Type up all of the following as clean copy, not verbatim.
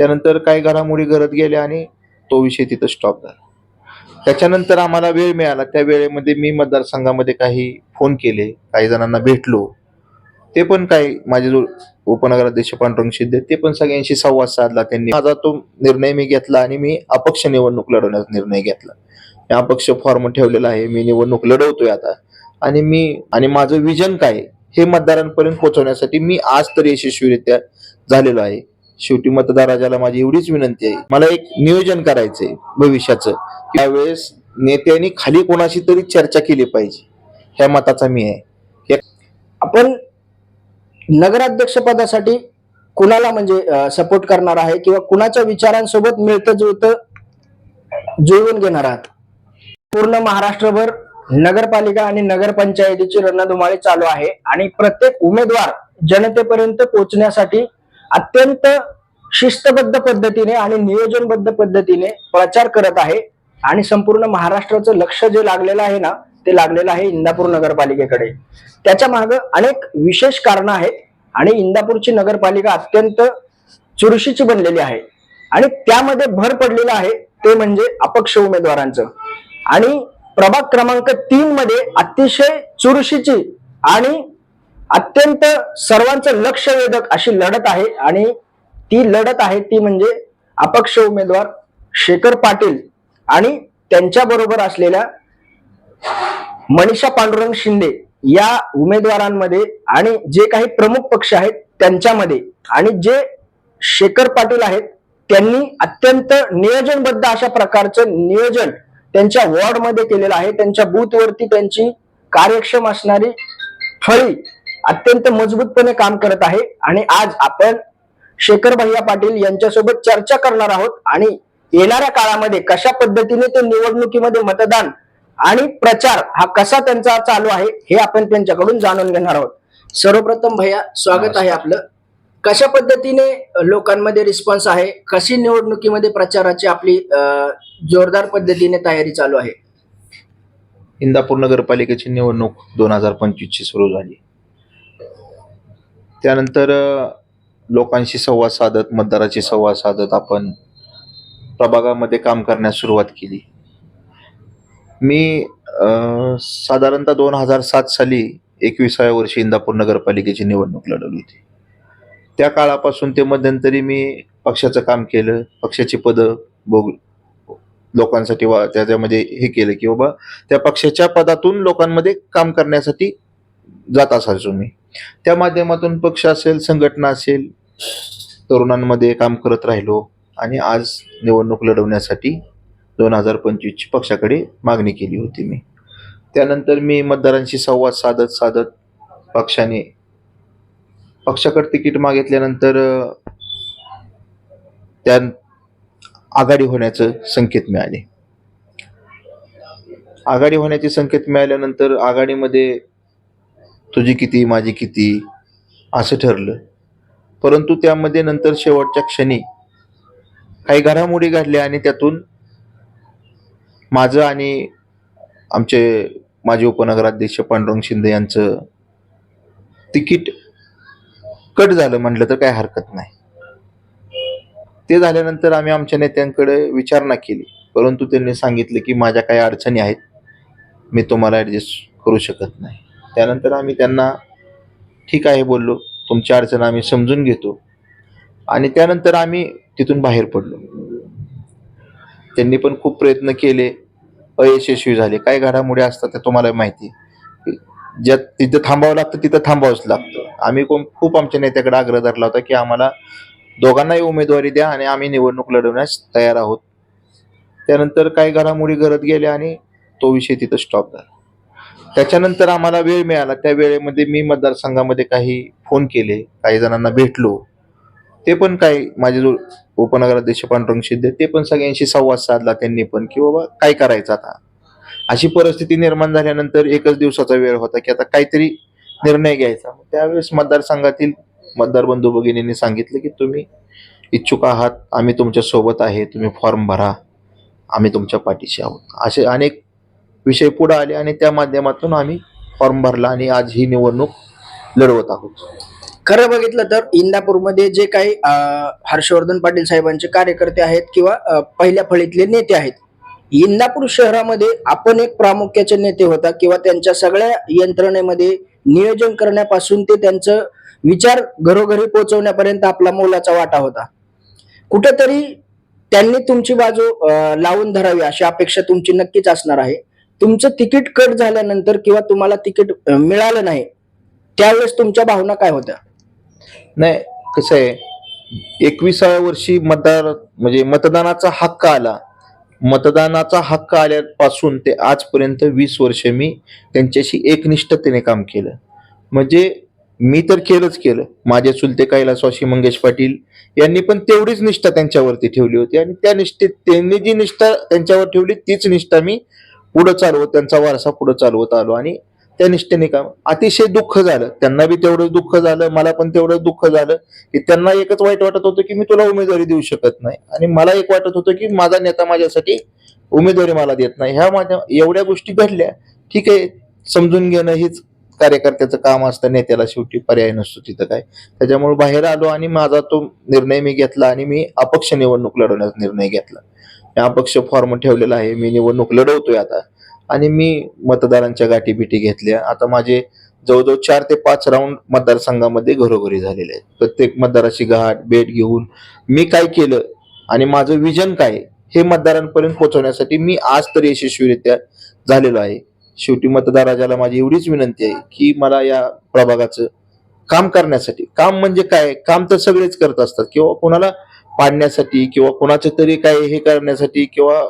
त्यानंतर काही घडामोडी घडत गेल्या आणि तो विषय तिथं स्टॉप झाला. त्याच्यानंतर आम्हाला वेळ मिळाला, त्या वेळेमध्ये मी मतदारसंघामध्ये काही फोन केले, काही जणांना भेटलो. ते पण काही माझे जो उपनगराध्यक्ष पांडुरंग शिंदे, ते पण सगळ्यांशी संवाद साधला त्यांनी. माझा तो निर्णय मी घेतला आणि मी अपक्ष निवडणूक लढवण्याचा निर्णय घेतला. मी अपक्ष फॉर्म ठेवलेला आहे, मी निवडणूक लढवतोय आता. आणि माझं विजन काय हे मतदारांपर्यंत पोहोचवण्यासाठी मी आज तर यशस्वीरित्या झालेलो आहे. शेवटी मतदाराला माझी एवढीच विनंती आहे, मला एक नियोजन करायचंय भविष्याचं. त्यावेळेस नेत्यांनी खाली कोणाशी तरी चर्चा केली पाहिजे, ह्या मताचा मी आहे. आपण नगराध्यक्ष पदासाठी कुणाला म्हणजे सपोर्ट करणार आहे किंवा कुणाच्या विचारांसोबत मिळतं जुळतं जुळवून घेणार आहात? पूर्ण महाराष्ट्रभर नगरपालिका आणि नगरपंचायतीची रणधुमाळी चालू आहे आणि प्रत्येक उमेदवार जनतेपर्यंत पोहोचण्यासाठी अत्यंत शिस्तबद्ध पद्धतीने आणि नियोजनबद्ध पद्धतीने प्रचार करत आहे आणि संपूर्ण महाराष्ट्राचं लक्ष जे लागलेलं आहे ना, ते लागलेलं आहे इंदापूर नगरपालिकेकडे. त्याच्या मागे अनेक विशेष कारणं आहेत आणि इंदापूरची नगरपालिका अत्यंत चुरशीची बनलेली आहे आणि त्यामध्ये भर पडलेलं आहे ते म्हणजे अपक्ष उमेदवारांचं. आणि प्रभाग क्रमांक 3 मध्ये अतिशय चुरशीची आणि अत्यंत सर्वांचं लक्ष वेधक अशी लढत आहे आणि ती लढत आहे ती म्हणजे अपक्ष उमेदवार शेखर पाटील आणि त्यांच्या बरोबर असलेल्या मनीषा पांडुरंग शिंदे या उमेदवारांमध्ये आणि जे काही प्रमुख पक्ष आहेत त्यांच्यामध्ये. आणि जे शेखर पाटील आहेत त्यांनी अत्यंत नियोजनबद्ध अशा प्रकारचं नियोजन त्यांच्या वॉर्डमध्ये केलेलं आहे. त्यांच्या बूथवरती त्यांची कार्यक्षम असणारी फळी अत्यंत मजबूतपणे काम करत आहे आणि आज आपण शेखर भैया पाटील यांच्यासोबत चर्चा करणार आहोत आणि येणाऱ्या काळामध्ये कशा पद्धतीने ते निवडणुकीमध्ये मतदान आणि प्रचार हा कसा त्यांचा चालू आहे हे आपण त्यांच्याकडून जाणून घेणार आहोत. सर्वप्रथम भैया स्वागत आहे आपलं. कशा पद्धतीने लोकांमध्ये रिस्पॉन्स आहे, कशी निवडणुकीमध्ये प्रचाराची आपली जोरदार पद्धतीने तयारी चालू आहे? इंदापूर नगरपालिकेची निवडणूक 2025 ची सुरू झाली. त्यानंतर लोकांशी संवाद साधत, मतदाराशी संवाद साधत आपण प्रभागामध्ये काम करण्यास सुरुवात केली. मी साधारणतः 2007 साली 21व्या वर्षी इंदापूर नगरपालिकेची निवडणूक लढवली होती. त्या काळापासून ते मध्यंतरी मी पक्षाचं काम केलं, पक्षाची पदं लोकांसाठी त्याच्यामध्ये हे केलं की बाबा त्या पक्षाच्या पदातून लोकांमध्ये काम करण्यासाठी जात असायचो मी. त्या माध्यमातून पक्ष असेल, संघटना असेल, तरुणांमध्ये काम करत राहिलो आणि आज निवडणूक लढवण्यासाठी 2025 ची पक्षाकडे मागणी केली होती मी. त्यानंतर मी मतदारांशी संवाद साधत साधत पक्षाकडे तिकीट मागितल्यानंतर त्या आघाडी होण्याचे संकेत मिळाले. आघाडी होण्याचे संकेत मिळाल्यानंतर आघाडीमध्ये तुझी किती माझी किती असं ठरलं. परंतु त्यामध्ये नंतर शेवटच्या क्षणी काही घडामोडी घडल्या आणि त्यातून माझं आणि आमचे माजी उपनगराध्यक्ष पांडुरंग शिंदे यांचं तिकीट कट झालं म्हटलं तर काही हरकत नाही. ते झाल्यानंतर आम्ही आमच्या नेत्यांकडे विचारणा केली, परंतु त्यांनी सांगितलं की माझ्या काही अडचणी आहेत, मी तुम्हाला ॲडजस्ट करू शकत नाही. त्यानंतर आम्ही त्यांना ठीक आहे बोललो, तुमची अडचण आम्ही समजून घेतो आणि त्यानंतर आम्ही तिथून बाहेर पडलो. त्यांनी पण खूप प्रयत्न केले, अयशस्वी झाले. काही घडामोडी असतात त्या तुम्हाला माहिती, ज्यात तिथं थांबावं लागतं तिथं थांबावंच लागतं. आम्ही खूप आमच्या नेत्याकडे आग्रह धरला होता की आम्हाला दोघांनाही उमेदवारी द्या आणि आम्ही निवडणूक लढवण्यास तयार आहोत. त्यानंतर काही घडामोडी घडत गेल्या आणि तो विषय तिथं स्टॉप झाला. त्याच्यानंतर आम्हाला वेळ मिळाला, त्या वेळेमध्ये मी मतदारसंघामध्ये काही फोन केले, काही जणांना भेटलो. ते पण काही माझे जो उपनगराध्यक्ष पांडुरंग शिंदे, ते पण सगळ्यांशी संवाद साधला त्यांनी पण की बाबा काय करायचं आता. अशी परिस्थिती निर्माण झाल्यानंतर एकच दिवसाचा वेळ होता की आता काहीतरी निर्णय घ्यायचा. त्यावेळेस मतदारसंघातील मतदार बंधू भगिनींनी सांगितलं की तुम्ही इच्छुक आहात, आम्ही तुमच्या सोबत आहे, तुम्ही फॉर्म भरा, आम्ही तुमच्या पाठीशी आहोत. असे अनेक विषय पुढे आले आणि त्या माध्यमातून आम्ही फॉर्म भरला आणि आज ही निवडणूक लढवत आहोत. खरं बघितलं तर इंदापूरमध्ये जे काही हर्षवर्धन पाटील साहेबांचे कार्यकर्ते आहेत किंवा पहिल्या फळीतले नेते आहेत, इंदापूर शहरामध्ये आपण एक प्रामुख्याचे नेते होता किंवा त्यांच्या सगळ्या यंत्रणेमध्ये नियोजन करण्यापासून ते त्यांचं विचार घरोघरी पोहोचवण्यापर्यंत आपला मोलाचा वाटा होता. कुठेतरी त्यांनी तुमची बाजू लावून धरावी अशी अपेक्षा तुमची नक्कीच असणार आहे. तुमचं तिकीट कट झाल्यानंतर किंवा तुम्हाला तिकीट मिळालं नाही, त्यावेळेस तुमच्या भावना काय होत्या? नाही, कसं आहे, 21व्या वर्षी म्हणजे मतदानाचा हक्क आला. मतदानाचा हक्क आल्यापासून ते आजपर्यंत 20 वर्ष मी त्यांच्याशी एकनिष्ठतेने काम केलं. म्हणजे मी तर केलं. माझे चुलते कैलासवासी मंगेश पाटील यांनी पण तेवढीच निष्ठा त्यांच्यावरती ठेवली होती आणि त्या निष्ठेत त्यांनी जी निष्ठा त्यांच्यावर ठेवली तीच निष्ठा मी त्यांचा वारसा पुढे चालवत आलो आणि त्या निष्ठेने काम. अतिशय दुःख झालं, त्यांना बी तेवढं दुःख झालं, मला पण तेवढं दुःख झालं की त्यांना एकच वाईट वाटत होतं की मी तुला उमेदवारी देऊ शकत नाही आणि मला एक वाटत होतं की माझा नेता माझ्यासाठी उमेदवारी मला देत नाही. ह्या माझ्या एवढ्या गोष्टी घडल्या. ठीक आहे, समजून घेणं हेच कार्यकर्त्याचं काम असतं, नेत्याला शेवटी पर्याय नसतो तिथं काय. त्याच्यामुळे बाहेर आलो आणि माझा तो निर्णय मी घेतला आणि मी अपक्ष निवडणूक लढवण्याचा निर्णय घेतला. मी अपक्ष फॉर्म ठेवलेला आहे, मी निवडणूक लढवतोय आता आणि मी मतदारांच्या गाठीबिटी घेतल्या. आता माझे जवळजवळ 4 ते 5 राऊंड मतदारसंघामध्ये घरोघरी झालेले आहेत. प्रत्येक मतदाराची भेट घेऊन मी काय केलं आणि माझं विजन काय हे मतदारांपर्यंत पोहोचवण्यासाठी मी आज तर यशस्वीरित्या झालेलो आहे. शेवटी मतदार राजाला माझी एवढीच विनंती आहे की मला या प्रभागाचं काम करण्यासाठी, काम म्हणजे काय, काम तर सगळेच करत असतात किंवा कोणाला पाडण्यासाठी किंवा कोणाचं तरी काय हे करण्यासाठी किंवा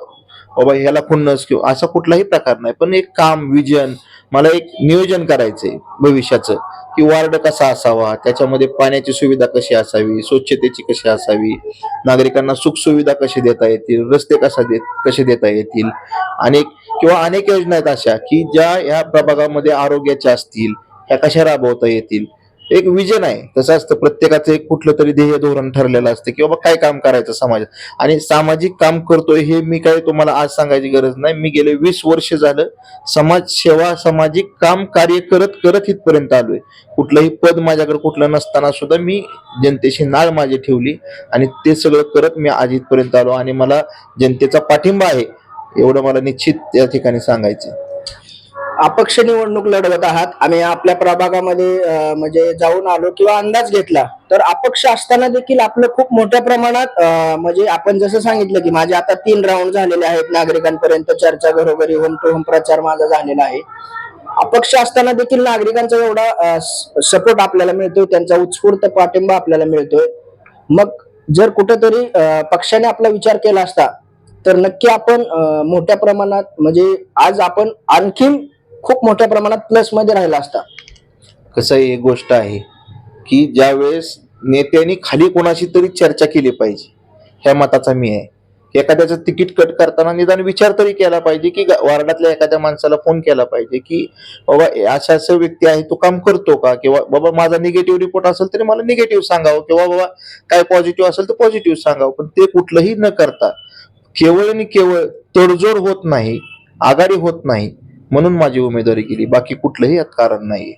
बाबा ह्याला खुन्नस किंवा असा कुठलाही प्रकार नाही. पण एक काम, विजन, मला एक नियोजन करायचंय भविष्याचं की वार्ड कसा असावा, त्याच्यामध्ये पाण्याची सुविधा कशी असावी, स्वच्छतेची कशी असावी, नागरिकांना सुखसुविधा कशी देता येतील, रस्ते कसे देता येतील, अनेक अनेक योजना आहेत अशा की ज्या ह्या प्रभागामध्ये आरोग्याच्या असतील, ह्या कशा राबवता येतील. एक विजन आहे. तसं असतं, प्रत्येकाचं एक कुठलं तरी ध्येय धोरण ठरलेलं असतं की बाबा काय काम करायचं समाजात. आणि सामाजिक काम करतोय हे मी काय तुम्हाला आज सांगायची गरज नाही. मी गेले 20 वर्ष झालं समाजसेवा, सामाजिक काम कार्य करत करत इथपर्यंत आलोय. कुठलंही पद माझ्याकडे कुठलं नसताना सुद्धा मी जनतेशी नाळ माझी ठेवली आणि ते सगळं करत मी आज इथपर्यंत आलो आणि मला जनतेचा पाठिंबा आहे एवढं मला निश्चित या ठिकाणी सांगायचं. अपक्ष निवडणूक लढवत आहात. आम्ही आपल्या प्रभागामध्ये म्हणजे जाऊन आलो किंवा अंदाज घेतला तर अपक्ष असताना देखील आपलं खूप मोठ्या प्रमाणात म्हणजे आपण जसं सांगितलं की माझे आता 3 राऊंड झालेले आहेत, नागरिकांपर्यंत चर्चा घरोघरी होम टू होम प्रचार माझा झालेला आहे. अपक्ष असताना देखील नागरिकांचा एवढा सपोर्ट आपल्याला मिळतोय, त्यांचा उत्स्फूर्त पाठिंबा आपल्याला मिळतोय. मग जर कुठेतरी पक्षाने आपला विचार केला असता तर नक्की आपण मोठ्या प्रमाणात म्हणजे आज आपण आणखीन खूप मोठ्या प्रमाणात प्लस मध्ये राहिला असता. कसं एक गोष्ट आहे की ज्यावेळेस नेत्यांनी खाली कोणाशी तरी चर्चा केली पाहिजे, ह्या मताचा मी आहे. एखाद्याचं तिकीट कट करताना निदान विचार तरी केला पाहिजे की वार्डातल्या एखाद्या माणसाला फोन केला पाहिजे की बाबा अशा असं व्यक्ती आहे, तो काम करतो का, किंवा बाबा माझा निगेटिव्ह रिपोर्ट असेल तरी मला निगेटिव्ह सांगावं किंवा बाबा काय पॉझिटिव्ह असेल तर पॉझिटिव्ह सांगावं. पण ते कुठलंही न करता केवळ आणि केवळ तडजोड होत नाही, आघाडी होत नाही म्हणून माझी उमेदवारी केली, बाकी कुठलंही यात कारण नाही.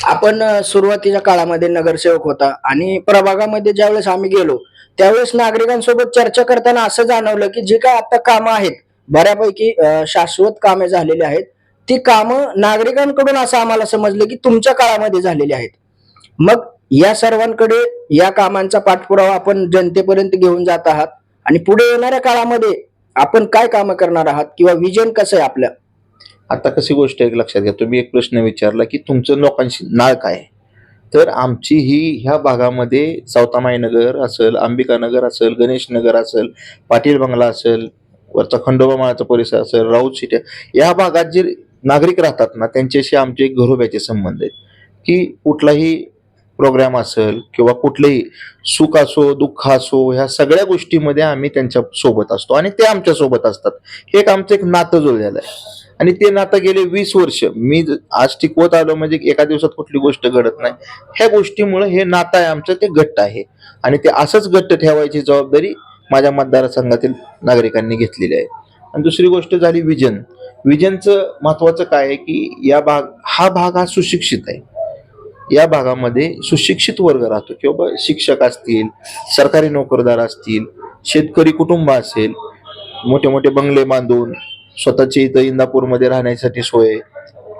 आपण सुरुवातीच्या काळामध्ये नगरसेवक होता आणि प्रभागामध्ये ज्यावेळेस आम्ही गेलो त्यावेळेस नागरिकांसोबत चर्चा करताना असं जाणवलं की जे काय आता कामं आहेत बऱ्यापैकी शाश्वत कामे झालेली आहेत, ती कामं नागरिकांकडून असं आम्हाला समजलं की तुमच्या काळामध्ये झालेली आहेत. मग या सर्वांकडे या कामांचा पाठपुरावा आपण जनतेपर्यंत घेऊन जात आहात आणि पुढे येणाऱ्या काळामध्ये आपण काय कामं करणार आहात किंवा विजन कसं आहे आपलं? आता कशी गोष्ट एक लक्षात घ्या, तुम्ही एक प्रश्न विचारला की तुमचं लोकांशी नाळ काय. तर आमची ह्या भागामध्ये सावतामाईनगर असेल, अंबिकानगर असेल, गणेश नगर असेल, पाटील बंगला असेल, वरचा खंडोबा माळाचा परिसर असेल, राऊत सिटी, या भागात जे नागरिक राहतात ना त्यांच्याशी आमचे एक घरोब्याचे संबंध आहेत की कुठलाही प्रोग्राम असेल किंवा कुठलेही सुख असो दुःख असो, ह्या सगळ्या गोष्टीमध्ये आम्ही त्यांच्या सोबत असतो आणि ते आमच्या सोबत असतात. हे एक आमचं एक नातं जुळलेलं आहे आणि ते नातं गेले 20 वर्ष मी आज टिकवत आलो. म्हणजे एका दिवसात कुठली गोष्ट घडत नाही. ह्या गोष्टीमुळे हे नातं आहे आमचं, ते घट्ट आहे आणि ते असंच घट्ट ठेवायची जबाबदारी माझ्या मतदारसंघातील नागरिकांनी घेतलेली आहे. आणि दुसरी गोष्ट झाली विजनचं महत्वाचं काय आहे की हा भाग हा सुशिक्षित आहे. या भागामध्ये सुशिक्षित वर्ग राहतो किंवा शिक्षक असतील, सरकारी नोकरदार असतील, शेतकरी कुटुंब असेल, मोठे मोठे बंगले बांधून स्वतःची इथं इंदापूरमध्ये राहण्यासाठी सोय,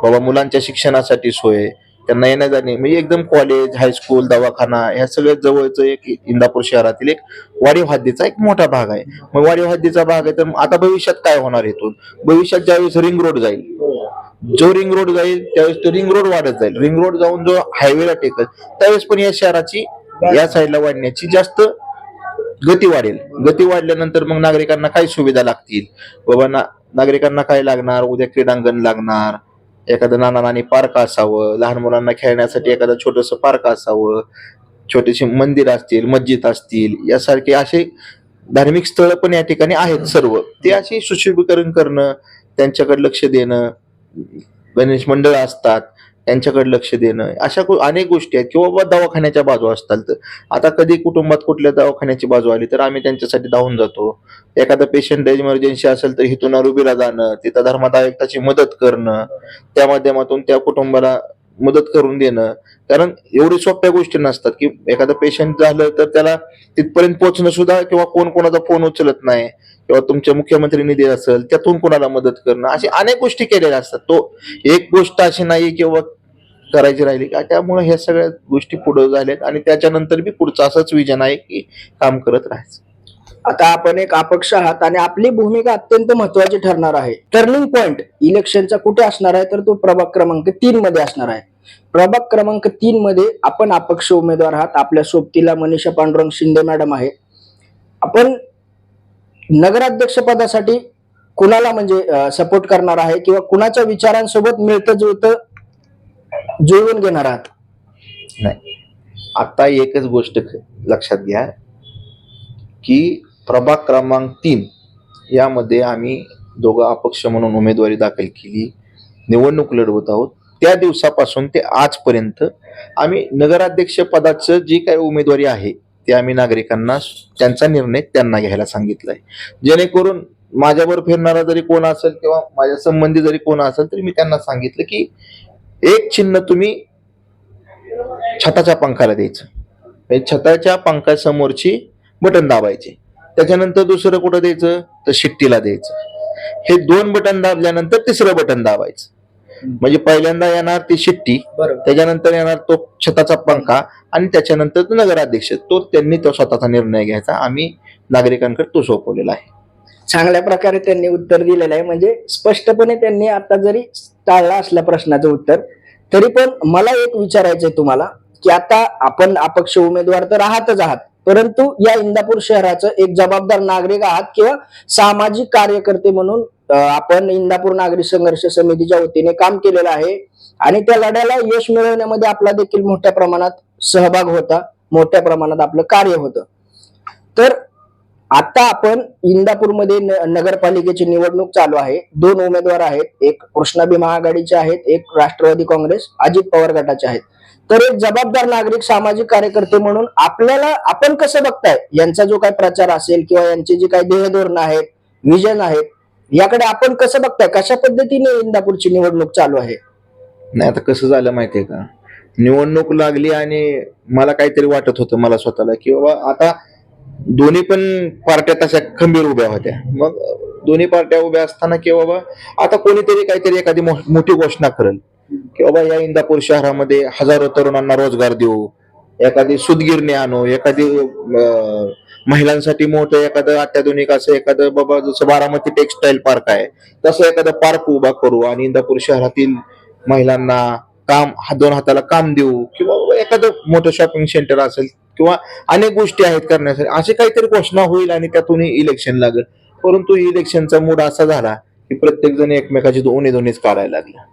बाबा मुलांच्या शिक्षणासाठी सोय, त्यांना येण्या जाणे म्हणजे एकदम कॉलेज, हायस्कूल, दवाखाना ह्या सगळ्यात जवळचं एक इंदापूर शहरातील एक वाडीव हद्दीचा एक मोठा भाग आहे. मग वाडीव हद्दीचा भाग आहे तर आता भविष्यात काय होणार इथून? भविष्यात ज्यावेळेस रिंग रोड जाईल, जो रिंग रोड जाईल त्यावेळेस तो रिंग रोड वाढत जाईल. रिंग रोड जाऊन जो हायवेला टेकल त्यावेळेस पण या शहराची या साईडला वाढण्याची जास्त गती वाढेल. गती वाढल्यानंतर मग नागरिकांना काय सुविधा लागतील? बाबा नागरिकांना काय लागणार? उद्या क्रीडांगण लागणार, एखादं नाना नानी पार्क असावं, लहान मुलांना खेळण्यासाठी एखादं छोटस पार्क असावं, छोटेसे मंदिर असतील, मस्जिद असतील, यासारखे असे धार्मिक स्थळ पण या ठिकाणी आहेत. सर्व ते असे सुशोभीकरण करणं, त्यांच्याकडे लक्ष देणं, गणेश मंडळ असतात त्यांच्याकडे लक्ष देणं, अशा अनेक गोष्टी आहेत. किंवा बाबा दवाखान्याच्या बाजू असतात, तर आता कधी कुटुंबात कुठल्या दवाखान्याची बाजू आली तर आम्ही त्यांच्यासाठी धावून जातो. एखादा पेशंट इमर्जन्सी असेल तर इथून रुबीला जाणं, तिथं धर्मादायकताची मदत करणं, त्या माध्यमातून त्या कुटुंबाला मदत करून देणं. कारण एवढी सोप्या गोष्टी नसतात की एखादं पेशंट झालं तर त्याला तिथपर्यंत पोहोचणं सुद्धा, किंवा कोण कोणाचा फोन उचलत नाही, किंवा तुमच्या मुख्यमंत्री निधी असेल त्यातून कोणाला मदत करणं, अशी अनेक गोष्टी केलेल्या असतात. तो एक गोष्ट अशी नाही किंवा करायची राहिली का. त्यामुळे ह्या सगळ्या गोष्टी पुढे झाल्यात आणि त्याच्यानंतर बी पुढचं असंच विजन आहे की काम करत राहायचं. आता आपण एक अपक्ष आहात आणि आपली भूमिका अत्यंत महत्वाची ठरणार आहे. टर्निंग पॉइंट इलेक्शनचा कुठे असणार आहे तर तो प्रभाग क्रमांक 3 मध्ये असणार आहे. प्रभाग क्रमांक 3 मध्ये आपण अपक्ष उमेदवार आहात. आपल्या सोबतीला मनीषा पांडुरंग शिंदे मॅडम आहे. आपण नगराध्यक्ष पदासाठी कुणाला म्हणजे सपोर्ट करणार आहे किंवा कुणाच्या विचारांसोबत मिळतं जुळतं जुळवून घेणार आहात? नाही, आता एकच गोष्ट लक्षात घ्या की प्रभाग क्रमांक 3 यामध्ये आम्ही दोघं अपक्ष म्हणून उमेदवारी दाखल केली, निवडणूक लढवत आहोत. त्या दिवसापासून ते आजपर्यंत आम्ही नगराध्यक्ष पदाचं जी काही उमेदवारी आहे ते आम्ही नागरिकांना त्यांचा निर्णय त्यांना घ्यायला सांगितलाय. जेणेकरून माझ्यावर फिरणारा जरी कोण असेल किंवा माझ्या संबंधी जरी कोण असेल तरी मी त्यांना सांगितलं की एक चिन्ह तुम्ही छताच्या पंखाला द्यायचं, म्हणजे छताच्या पंखासमोरची बटन दाबायचे. त्याच्यानंतर दुसरं कुठं द्यायचं तर शिट्टीला द्यायचं. हे 2 बटन दाबल्यानंतर तिसरं बटन दाबायचं. म्हणजे पहिल्यांदा येणार ती शिट्टी, त्याच्यानंतर येणार तो छताचा पंखा आणि त्याच्यानंतर तो नगराध्यक्ष. त्यांनी तो स्वतःचा निर्णय घ्यायचा. आम्ही नागरिकांकडे तो सोपवलेला आहे. चांगल्या प्रकारे त्यांनी उत्तर दिलेलं आहे. म्हणजे स्पष्टपणे त्यांनी आता जरी टाळला असल्या प्रश्नाचं उत्तर, तरी पण मला एक विचारायचंय तुम्हाला की आता आपण अपक्ष उमेदवार तर आहातच आहात, परंतु या इंदापूर शहराचं एक जबाबदार नागरिक आहात किंवा सामाजिक कार्यकर्ते म्हणून आपण इंदापूर नागरिक संघर्ष समितीच्या वतीने काम केलेलं आहे आणि त्या लढ्याला यश मिळवण्यामध्ये आपला देखील मोठ्या प्रमाणात सहभाग होता, मोठ्या प्रमाणात आपलं कार्य होतं. तर आता आपण इंदापूरमध्ये नगरपालिकेची निवडणूक चालू आहे. 2 उमेदवार आहेत, एक कृष्णाभी महाआघाडीचे आहेत, एक राष्ट्रवादी काँग्रेस अजित पवार गटाचे आहेत. तर एक जबाबदार नागरिक सामाजिक कार्यकर्ते म्हणून आपल्याला आपण कसं बघताय यांचा जो काही प्रचार असेल किंवा यांची जी काही ध्येयधोरणं आहेत, विजन आहेत, याकडे आपण कसं बघताय? कशा पद्धतीने इंदापूरची निवडणूक चालू आहे? नाही, आता कसं झालं माहितीये का, निवडणूक लागली आणि मला काहीतरी वाटत होतं मला स्वतःला की बाबा आता दोन्ही पण पार्ट्या तशा खंबीर उभ्या होत्या. मग दोन्ही पार्ट्या उभ्या असताना की बाबा आता कोणीतरी काहीतरी एखादी मोठी घोषणा करेल की बाबा या इंदापूर शहरामध्ये हजारो तरुणांना रोजगार देऊ, एखादी सूतगिरणी आणू, एखादी महिलांसाठी मोठं एखादं अत्याधुनिक असं एखादं बाबा जसं बारामती टेक्सटाईल पार्क आहे तसं एखादं पार्क उभा करू आणि इंदापूर शहरातील महिलांना काम 2 हाताला काम देऊ, किंवा एखादं मोठं शॉपिंग सेंटर असेल किंवा अनेक गोष्टी आहेत करण्यासाठी. अशी काहीतरी घोषणा होईल आणि त्यातून इलेक्शन लागेल. परंतु इलेक्शनचा मूड असा झाला की प्रत्येक जण एकमेकाची दोन्हीच काढायला लागला.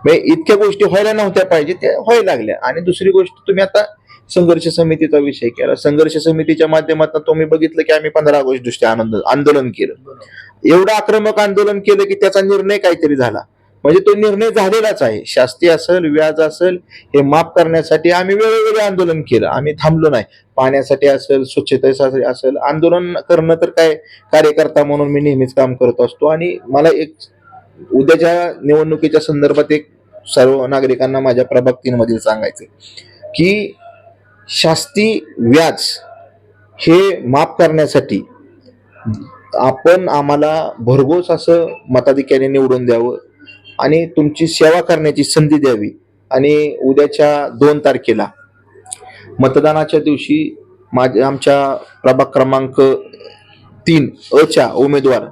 म्हणजे इतक्या गोष्टी व्हायला नव्हत्या पाहिजे, त्या व्हायला लागल्या. आणि दुसरी गोष्ट, तुम्ही आता संघर्ष समितीचा विषय केला. संघर्ष समितीच्या माध्यमातून तुम्ही बघितलं की आम्ही 15 ऑगस्ट दिवशी आंदोलन केलं. एवढं आक्रमक आंदोलन केलं की त्याचा निर्णय काहीतरी झाला. म्हणजे तो निर्णय झालेलाच आहे. शास्ती असेल, व्याज असेल, हे माफ करण्यासाठी आम्ही वेगवेगळे आंदोलन केलं. आम्ही थांबलो नाही. पाण्यासाठी असेल, स्वच्छतेसाठी असेल, आंदोलन करणं तर काय, कार्यकर्ता म्हणून मी नेहमीच काम करत असतो. आणि मला एक उद्याच्या निवडणुकीच्या संदर्भात एक सर्व नागरिकांना माझ्या प्रभाग 3 मधील सांगायचे की शास्ती व्याज हे माफ करण्यासाठी आपण आम्हाला भरघोस असं मताधिक्याने निवडून द्यावं आणि तुमची सेवा करण्याची संधी द्यावी. आणि उद्याच्या 2 तारखेला मतदानाच्या दिवशी आमच्या प्रभाग क्रमांक 3 अच्या उमेदवार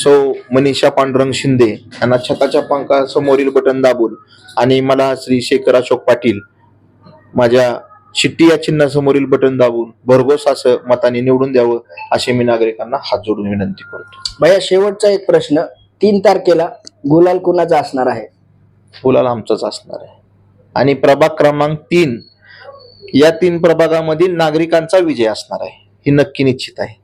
सौ मनीषा पांडुरंग शिंदे यांना छताच्या पंखासमोरील बटन दाबून आणि मला श्री शेखर अशोक पाटील माझ्या शिट्टी या चिन्हासमोरील बटन दाबून भरघोस असं मताने निवडून द्यावं असे मी नागरिकांना हात जोडून विनंती करतो. भैया, शेवटचा एक प्रश्न, 3 तारखेला गुलाल कुणाचा असणार आहे? गुलाल आमचाच असणार आहे आणि प्रभाग क्रमांक 3 या 3 प्रभागामधील नागरिकांचा विजय असणार आहे ही नक्की निश्चित आहे.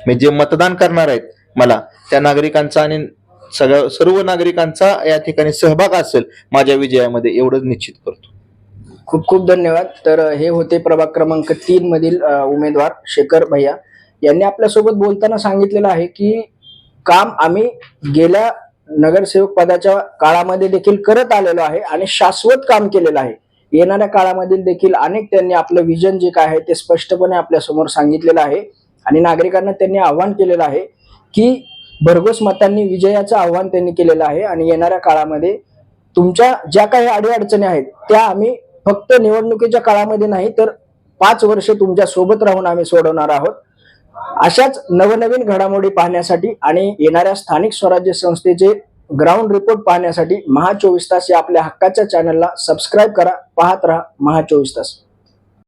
म्हणजे जे मतदान करणार आहेत मला त्या नागरिकांचा आणि सर्व नागरिकांचा या ठिकाणी सहभाग असेल माझ्या विजयामध्ये एवढंच निश्चित करतो. खूप खूप धन्यवाद. तर हे होते प्रभाग क्रमांक 3 मधील उमेदवार शेखर भैया. यांनी आपल्यासोबत बोलताना सांगितलेलं आहे की काम आम्ही गेल्या नगरसेवक पदाच्या काळामध्ये देखील करत आलेलो आहे आणि शाश्वत काम केलेलं आहे. येणाऱ्या काळामधील देखील अनेक त्यांनी आपलं विजन जे काय आहे ते स्पष्टपणे आपल्या समोर सांगितलेलं आहे आणि नागरिकांना त्यांनी आव्हान केलेलं आहे की भरघोस मतांनी विजयाचं आव्हान त्यांनी केलेलं आहे आणि येणाऱ्या काळामध्ये तुमच्या ज्या काही अडीअडचणी आहेत त्या आम्ही फक्त निवडणुकीच्या काळामध्ये नाही तर 5 वर्ष तुमच्या सोबत राहून आम्ही सोडवणार आहोत. अशाच नवनवीन घडामोडी पाहण्यासाठी आणि येणाऱ्या स्थानिक स्वराज्य संस्थेचे ग्राउंड रिपोर्ट पाहण्यासाठी महा 24 तास या आपल्या हक्काच्या चॅनलला सबस्क्राईब करा. पाहत राहा महा 24 तास.